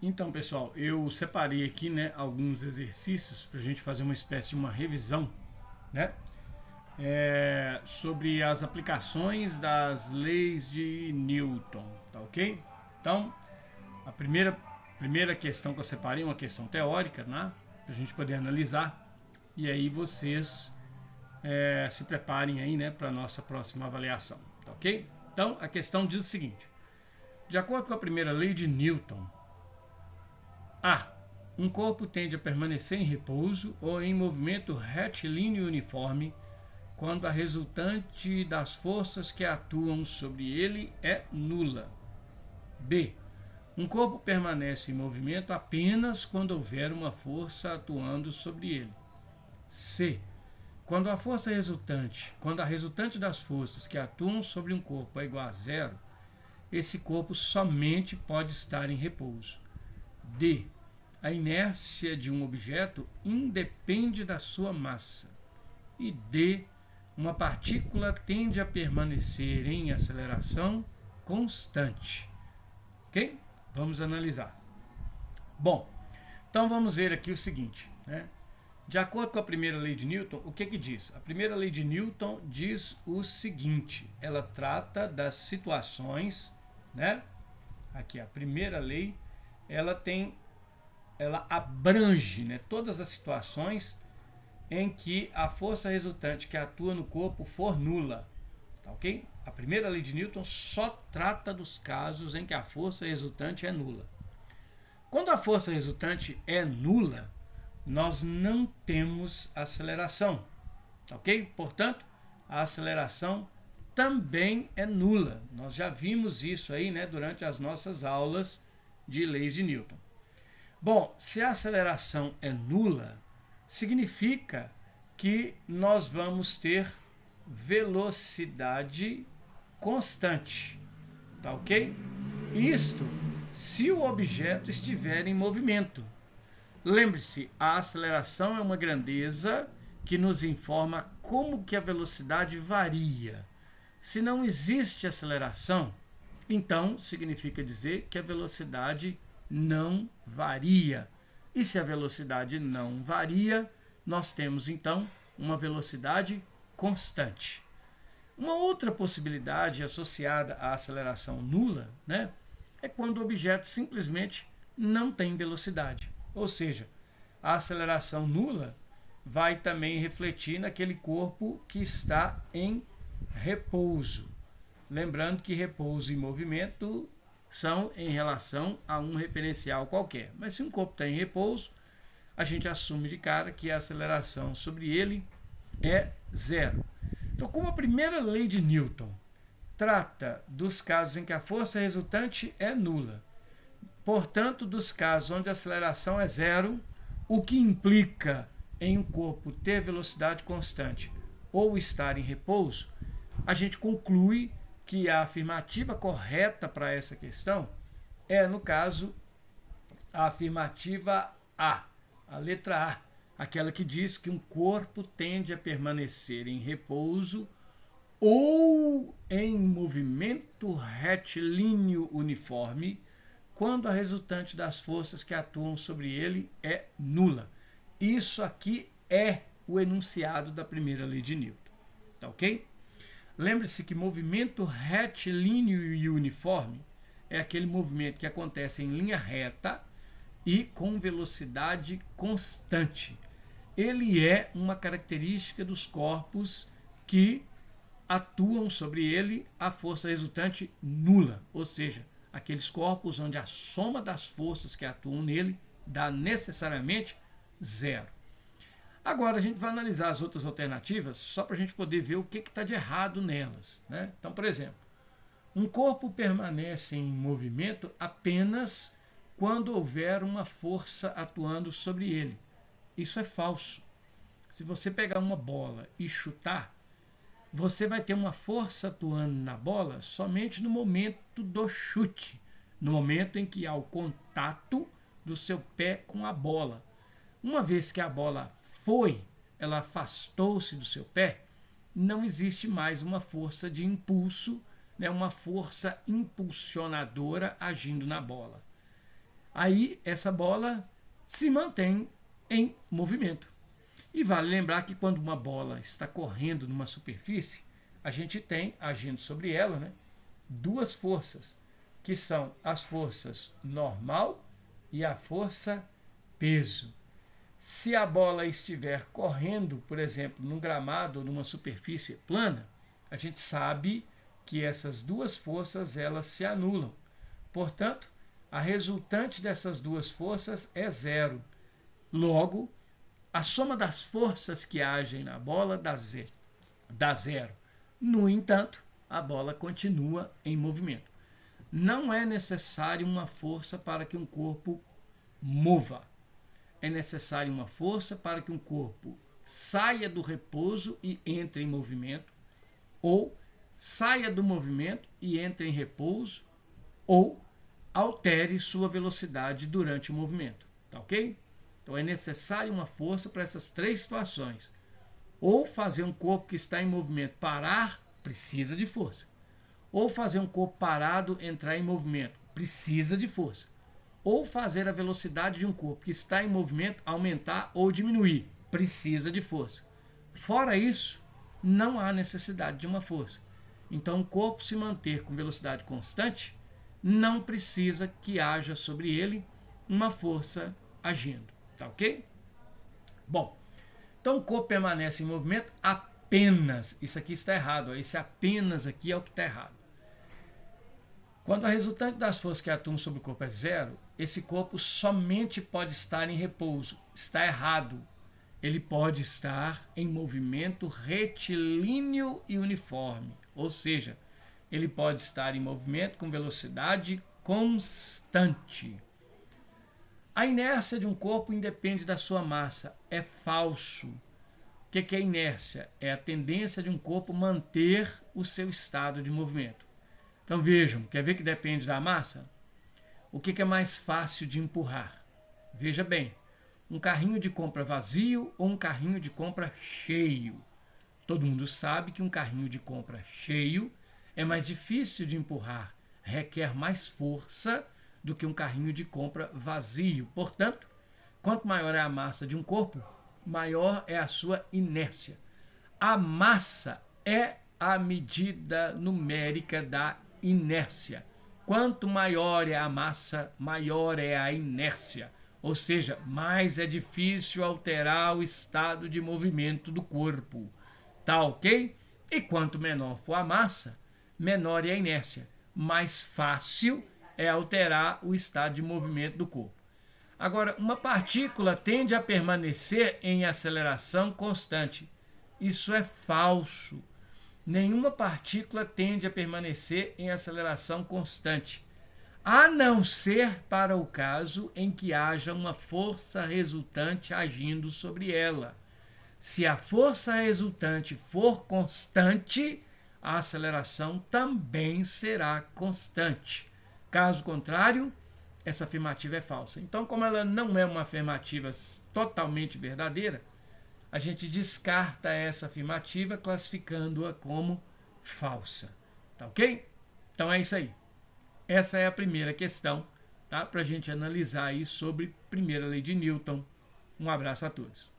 Então, pessoal, eu separei aqui, né, alguns exercícios para a gente fazer uma espécie de uma revisão, né, sobre as aplicações das leis de Newton, tá ok? Então, a primeira questão que eu separei é uma questão teórica, né, para a gente poder analisar, e aí vocês se preparem aí, né, para a nossa próxima avaliação, tá ok? Então, a questão diz o seguinte: de acordo com a primeira lei de Newton, A. Um corpo tende a permanecer em repouso ou em movimento retilíneo uniforme quando a resultante das forças que atuam sobre ele é nula. B. Um corpo permanece em movimento apenas quando houver uma força atuando sobre ele. C. Quando a resultante das forças que atuam sobre um corpo é igual a zero, esse corpo somente pode estar em repouso. D. A inércia de um objeto independe da sua massa. E D. Uma partícula tende a permanecer em aceleração constante. Ok? Vamos analisar. Bom, então vamos ver aqui o seguinte, né? De acordo com a primeira lei de Newton, o que diz? A primeira lei de Newton diz o seguinte: ela trata das situações, né? Aqui a primeira lei, ela abrange, né, todas as situações em que a força resultante que atua no corpo for nula, tá ok? A primeira lei de Newton só trata dos casos em que a força resultante é nula. Quando a força resultante é nula, nós não temos aceleração, tá ok? Portanto, a aceleração também é nula. Nós já vimos isso aí, né, durante as nossas aulas de leis de Newton. Bom, se a aceleração é nula, significa que nós vamos ter velocidade constante, tá ok? Isto se o objeto estiver em movimento. Lembre-se, a aceleração é uma grandeza que nos informa como que a velocidade varia. Se não existe aceleração, então significa dizer que a velocidade não varia. E se a velocidade não varia, nós temos então uma velocidade constante. Uma outra possibilidade associada à aceleração nula, né, é quando o objeto simplesmente não tem velocidade. Ou seja, a aceleração nula vai também refletir naquele corpo que está em repouso. Lembrando que repouso e movimento são em relação a um referencial qualquer. Mas se um corpo está em repouso, a gente assume de cara que a aceleração sobre ele é zero. Então, como a primeira lei de Newton trata dos casos em que a força resultante é nula, portanto, dos casos onde a aceleração é zero, o que implica em um corpo ter velocidade constante ou estar em repouso, a gente conclui que a afirmativa correta para essa questão é, no caso, a afirmativa a letra A, aquela que diz que um corpo tende a permanecer em repouso ou em movimento retilíneo uniforme quando a resultante das forças que atuam sobre ele é nula. Isso aqui é o enunciado da primeira lei de Newton, tá ok? Lembre-se que movimento retilíneo e uniforme é aquele movimento que acontece em linha reta e com velocidade constante. Ele é uma característica dos corpos que atuam sobre ele a força resultante nula, ou seja, aqueles corpos onde a soma das forças que atuam nele dá necessariamente zero. Agora a gente vai analisar as outras alternativas só para a gente poder ver o que está de errado nelas, né? Então, por exemplo, um corpo permanece em movimento apenas quando houver uma força atuando sobre ele. Isso é falso. Se você pegar uma bola e chutar, você vai ter uma força atuando na bola somente no momento do chute, no momento em que há o contato do seu pé com a bola. Uma vez que a bola ela afastou-se do seu pé, não existe mais uma força de impulso, né, uma força impulsionadora agindo na bola. aí essa bola se mantém em movimento. E vale lembrar que quando uma bola está correndo numa superfície, a gente tem, agindo sobre ela, né, duas forças, que são as forças normal e a força peso. Se a bola estiver correndo, por exemplo, num gramado ou numa superfície plana, a gente sabe que essas duas forças elas se anulam. Portanto, a resultante dessas duas forças é zero. Logo, a soma das forças que agem na bola dá zero. No entanto, a bola continua em movimento. Não é necessário uma força para que um corpo mova. É necessária uma força para que um corpo saia do repouso e entre em movimento, ou saia do movimento e entre em repouso, ou altere sua velocidade durante o movimento. Tá ok? Então é necessária uma força para essas três situações. Ou fazer um corpo que está em movimento parar, precisa de força. Ou fazer um corpo parado entrar em movimento, precisa de força. Ou fazer a velocidade de um corpo que está em movimento aumentar ou diminuir, precisa de força. Fora isso, não há necessidade de uma força. Então, o corpo se manter com velocidade constante, não precisa que haja sobre ele uma força agindo. Tá ok? Bom, então o corpo permanece em movimento apenas. Isso aqui está errado. Esse apenas aqui é o que está errado. Quando a resultante das forças que atuam sobre o corpo é zero, esse corpo somente pode estar em repouso. Está errado. Ele pode estar em movimento retilíneo e uniforme. Ou seja, ele pode estar em movimento com velocidade constante. A inércia de um corpo independe da sua massa. É falso. O que é inércia? É a tendência de um corpo manter o seu estado de movimento. Então vejam, quer ver que depende da massa? O que é mais fácil de empurrar? Veja bem, um carrinho de compra vazio ou um carrinho de compra cheio? Todo mundo sabe que um carrinho de compra cheio é mais difícil de empurrar, requer mais força do que um carrinho de compra vazio. Portanto, quanto maior é a massa de um corpo, maior é a sua inércia. A massa é a medida numérica da inércia. Quanto maior é a massa, maior é a inércia. Ou seja, mais é difícil alterar o estado de movimento do corpo. Tá ok? E quanto menor for a massa, menor é a inércia. Mais fácil é alterar o estado de movimento do corpo. Agora, uma partícula tende a permanecer em aceleração constante. Isso é falso. Nenhuma partícula tende a permanecer em aceleração constante, a não ser para o caso em que haja uma força resultante agindo sobre ela. Se a força resultante for constante, a aceleração também será constante. Caso contrário, essa afirmativa é falsa. Então, como ela não é uma afirmativa totalmente verdadeira, a gente descarta essa afirmativa classificando-a como falsa. Tá ok? Então é isso aí. Essa é a primeira questão, tá? Para a gente analisar aí sobre primeira lei de Newton. Um abraço a todos.